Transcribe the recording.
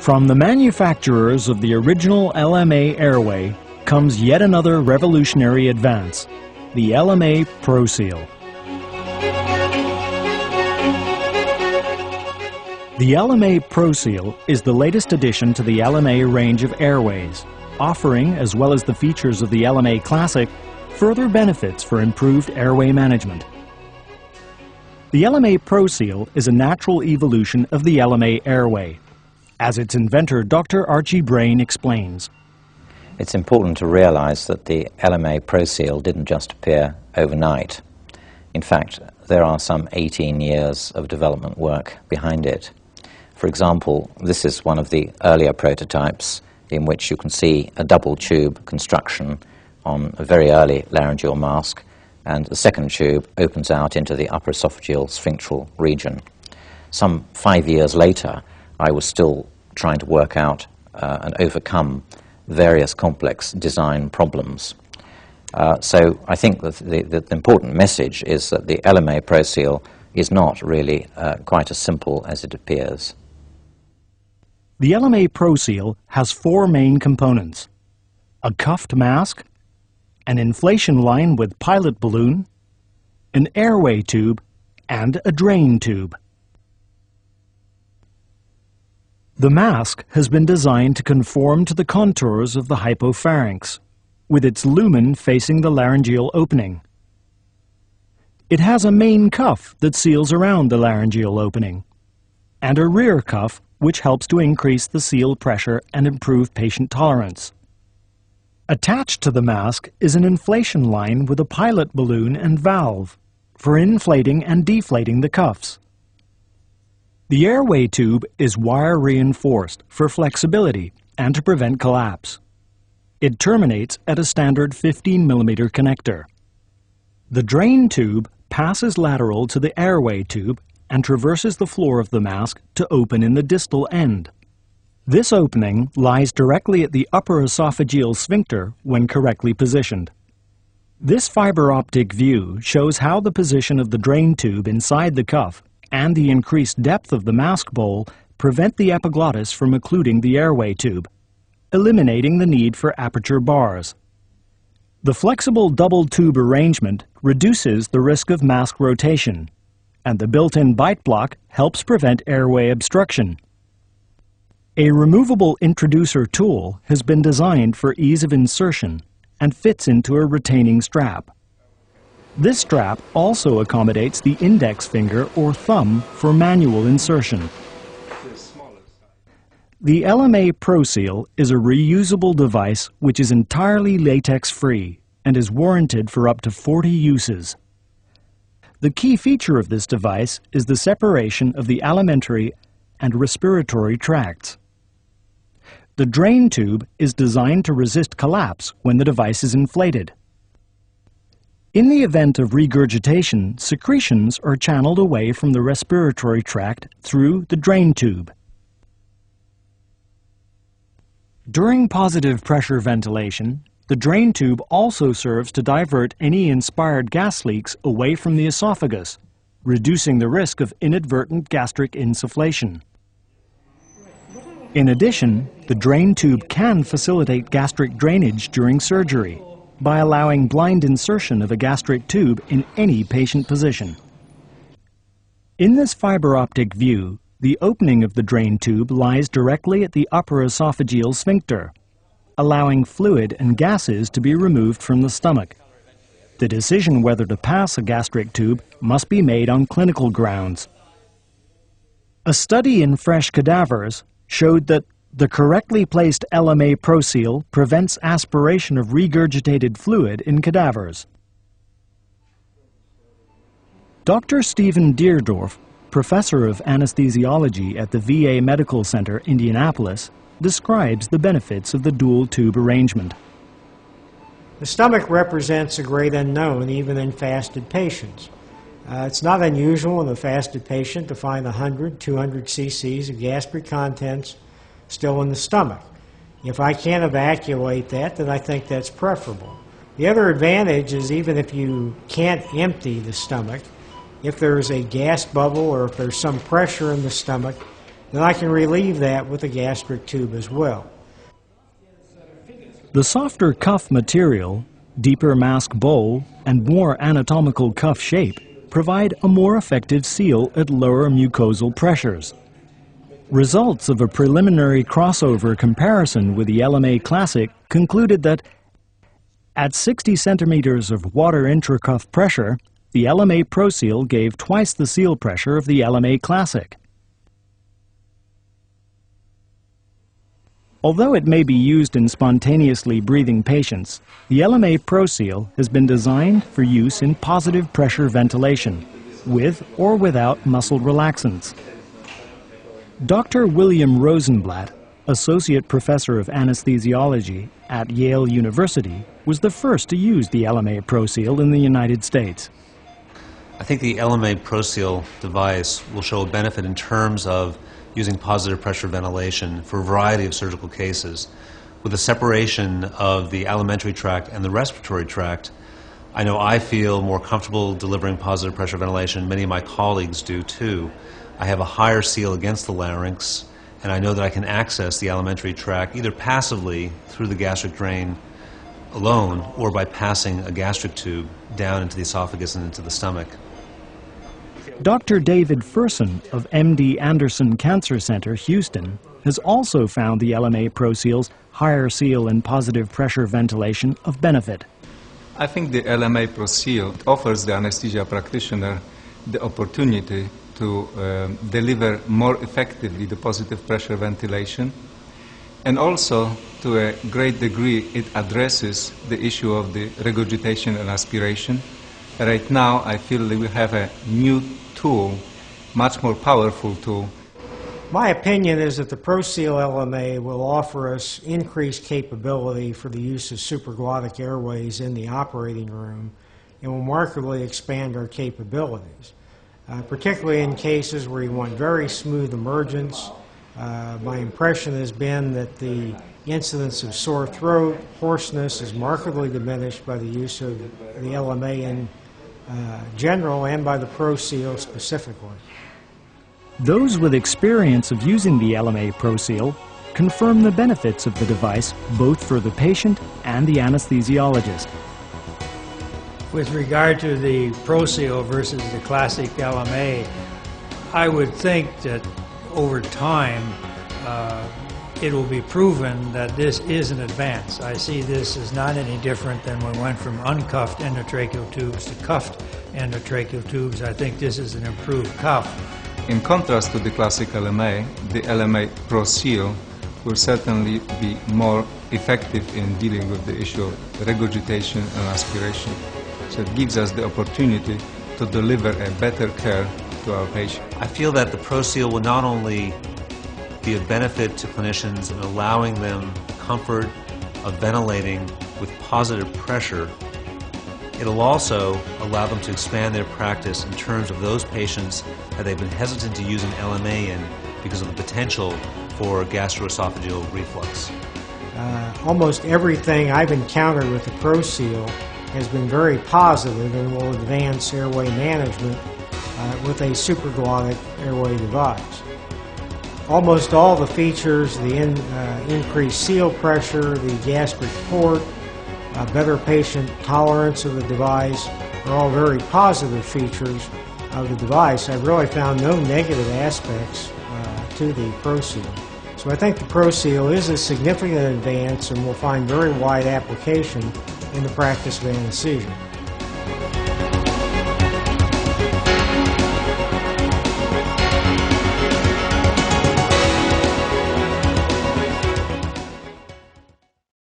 From the manufacturers of the original LMA airway comes yet another revolutionary advance, the LMA ProSeal. The LMA ProSeal is the latest addition to the LMA range of airways, offering, as well as the features of the LMA Classic, further benefits for improved airway management. The LMA ProSeal is a natural evolution of the LMA airway, as its inventor, Dr. Archie Brain, explains. It's important to realize that the LMA ProSeal didn't just appear overnight. In fact, there are some 18 years of development work behind it. For example, this is one of the earlier prototypes in which you can see a double tube construction on a very early laryngeal mask, and the second tube opens out into the upper esophageal sphincteral region. Some 5 years later, I was still trying to work out and overcome various complex design problems. So I think that the important message is that the LMA ProSeal is not really quite as simple as it appears. The LMA ProSeal has 4 main components: a cuffed mask, an inflation line with pilot balloon, an airway tube, and a drain tube. The mask has been designed to conform to the contours of the hypopharynx, with its lumen facing the laryngeal opening. It has a main cuff that seals around the laryngeal opening, and a rear cuff which helps to increase the seal pressure and improve patient tolerance. Attached to the mask is an inflation line with a pilot balloon and valve for inflating and deflating the cuffs. The airway tube is wire-reinforced for flexibility and to prevent collapse. It terminates at a standard 15mm connector. The drain tube passes lateral to the airway tube and traverses the floor of the mask to open in the distal end. This opening lies directly at the upper esophageal sphincter when correctly positioned. This fiber optic view shows how the position of the drain tube inside the cuff and the increased depth of the mask bowl prevent the epiglottis from occluding the airway tube, eliminating the need for aperture bars. The flexible double tube arrangement reduces the risk of mask rotation, and the built-in bite block helps prevent airway obstruction. A removable introducer tool has been designed for ease of insertion and fits into a retaining strap. This strap also accommodates the index finger or thumb for manual insertion. The LMA ProSeal is a reusable device which is entirely latex-free and is warranted for up to 40 uses. The key feature of this device is the separation of the alimentary and respiratory tracts. The drain tube is designed to resist collapse when the device is inflated. In the event of regurgitation, secretions are channeled away from the respiratory tract through the drain tube. During positive pressure ventilation, the drain tube also serves to divert any inspired gas leaks away from the esophagus, reducing the risk of inadvertent gastric insufflation. In addition, the drain tube can facilitate gastric drainage during surgery by allowing blind insertion of a gastric tube in any patient position. In this fiber optic view, the opening of the drain tube lies directly at the upper esophageal sphincter, allowing fluid and gases to be removed from the stomach. The decision whether to pass a gastric tube must be made on clinical grounds. A study in fresh cadavers showed that the correctly placed LMA ProSeal prevents aspiration of regurgitated fluid in cadavers. Dr. Stephen Deerdorf, professor of anesthesiology at the VA Medical Center, Indianapolis, describes the benefits of the dual tube arrangement. The stomach represents a great unknown even in fasted patients. It's not unusual in a fasted patient to find 100, 200 cc's of gastric contents still in the stomach. If I can't evacuate that, then I think that's preferable. The other advantage is even if you can't empty the stomach, if there's a gas bubble or if there's some pressure in the stomach, then I can relieve that with a gastric tube as well. The softer cuff material, deeper mask bowl, and more anatomical cuff shape provide a more effective seal at lower mucosal pressures. Results of a preliminary crossover comparison with the LMA Classic concluded that at 60 centimeters of water intracuff pressure, the LMA ProSeal gave twice the seal pressure of the LMA Classic. Although it may be used in spontaneously breathing patients, the LMA ProSeal has been designed for use in positive pressure ventilation, with or without muscle relaxants. Dr. William Rosenblatt, Associate Professor of Anesthesiology at Yale University, was the first to use the LMA ProSeal in the United States. I think the LMA ProSeal device will show a benefit in terms of using positive pressure ventilation for a variety of surgical cases. With the separation of the alimentary tract and the respiratory tract, I know I feel more comfortable delivering positive pressure ventilation. Many of my colleagues do too. I have a higher seal against the larynx, and I know that I can access the alimentary tract either passively through the gastric drain alone or by passing a gastric tube down into the esophagus and into the stomach. Dr. David Ferson of MD Anderson Cancer Center, Houston, has also found the LMA ProSeal's higher seal and positive pressure ventilation of benefit. I think the LMA ProSeal offers the anesthesia practitioner the opportunity to deliver more effectively the positive pressure ventilation, and also to a great degree it addresses the issue of the regurgitation and aspiration. Right now I feel that we have a new tool, much more powerful tool. My opinion is that the ProSeal LMA will offer us increased capability for the use of supraglottic airways in the operating room and will markedly expand our capabilities, particularly in cases where you want very smooth emergence. My impression has been that the incidence of sore throat, hoarseness is markedly diminished by the use of the LMA in general and by the ProSeal specifically. Those with experience of using the LMA ProSeal confirm the benefits of the device both for the patient and the anesthesiologist. With regard to the ProSeal versus the classic LMA, I would think that over time it will be proven that this is an advance. I see this as not any different than when we went from uncuffed endotracheal tubes to cuffed endotracheal tubes. I think this is an improved cuff. In contrast to the classic LMA, the LMA ProSeal will certainly be more effective in dealing with the issue of regurgitation and aspiration. So it gives us the opportunity to deliver a better care to our patient. I feel that the ProSeal will not only be of benefit to clinicians in allowing them comfort of ventilating with positive pressure, it'll also allow them to expand their practice in terms of those patients that they've been hesitant to use an LMA in because of the potential for gastroesophageal reflux. Almost everything I've encountered with the ProSeal has been very positive and will advance airway management with a supraglottic airway device. Almost all the features, the increased seal pressure, the gastric port, better patient tolerance of the device are all very positive features of the device. I've really found no negative aspects to the ProSeal. So I think the ProSeal is a significant advance and will find very wide application in the practice of anesthesia.